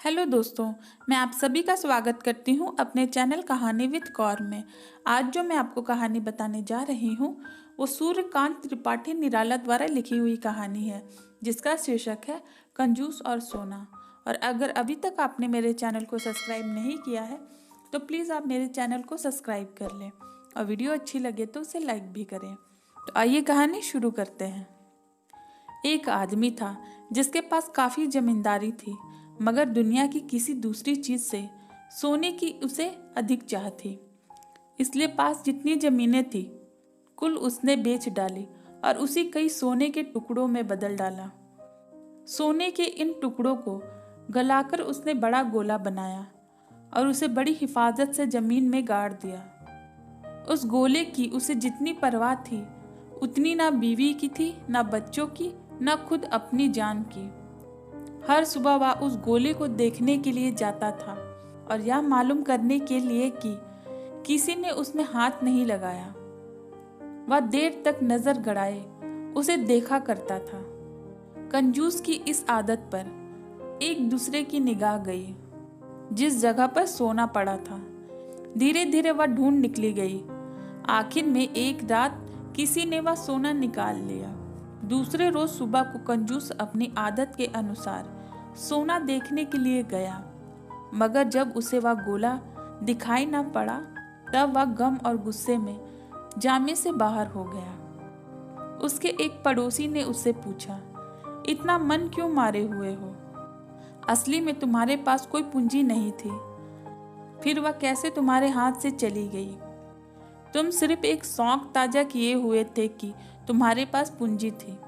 Hello दोस्तों, मैं आप सभी का स्वागत करती हूँ अपने चैनल कहानी विद कौर में। आज जो मैं आपको कहानी बताने जा रही हूँ वो सूर्यकांत त्रिपाठी निराला द्वारा लिखी हुई कहानी है, जिसका शीर्षक है कंजूस और सोना। और अगर अभी तक आपने मेरे चैनल को सब्सक्राइब नहीं किया है तो प्लीज़ आप मेरे चैनल को सब्सक्राइब कर लें और वीडियो अच्छी लगे तो उसे लाइक भी करें। तो आइए कहानी शुरू करते हैं। एक आदमी था जिसके पास काफ़ी जमींदारी थी, मगर दुनिया की किसी दूसरी चीज से सोने की उसे अधिक चाह थी। इसलिए पास जितनी जमीनें थी कुल उसने बेच डाली और उसी कई सोने के टुकड़ों में बदल डाला। सोने के इन टुकड़ों को गलाकर उसने बड़ा गोला बनाया और उसे बड़ी हिफाजत से जमीन में गाड़ दिया। उस गोले की उसे जितनी परवाह थी उतनी ना बीवी की थी, ना बच्चों की, ना खुद अपनी जान की। हर सुबह वह उस गोले को देखने के लिए जाता था और यह मालूम करने के लिए कि किसी ने उसमें हाथ नहीं लगाया। वह देर तक नजर गड़ाए उसे देखा करता था। कंजूस की इस आदत पर एक दूसरे की निगाह गई। जिस जगह पर सोना पड़ा था धीरे धीरे वह ढूंढ निकली गई। आखिर में एक रात किसी ने वह सोना निकाल लिया। दूसरे रोज सुबह को कंजूस अपनी आदत के अनुसार सोना देखने के लिए गया, मगर जब उसे वह गोला दिखाई न पड़ा तब वह गम और गुस्से में जामे से बाहर हो गया। उसके एक पड़ोसी ने उससे पूछा, इतना मन क्यों मारे हुए हो? असली में तुम्हारे पास कोई पूंजी नहीं थी, फिर वह कैसे तुम्हारे हाथ से चली गई? तुम सिर्फ एक शौक ताजा किए हुए थे कि तुम्हारे पास पूंजी थी।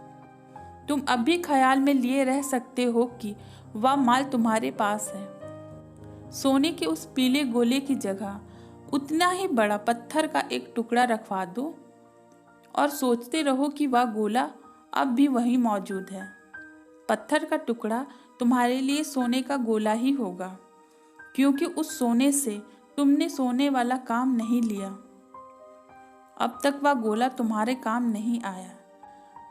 तुम अब भी ख्याल में लिए रह सकते हो कि वह माल तुम्हारे पास है। सोने के उस पीले गोले की जगह उतना ही बड़ा पत्थर का एक टुकड़ा रखवा दो और सोचते रहो कि वह गोला अब भी वहीं मौजूद है। पत्थर का टुकड़ा तुम्हारे लिए सोने का गोला ही होगा, क्योंकि उस सोने से तुमने सोने वाला काम नहीं लिया। अब तक वह गोला तुम्हारे काम नहीं आया।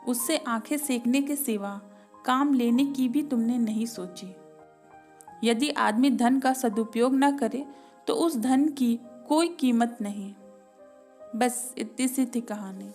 उससे आंखें सेकने के सिवा काम लेने की भी तुमने नहीं सोची। यदि आदमी धन का सदुपयोग न करे तो उस धन की कोई कीमत नहीं। बस इतनी सी थी कहानी।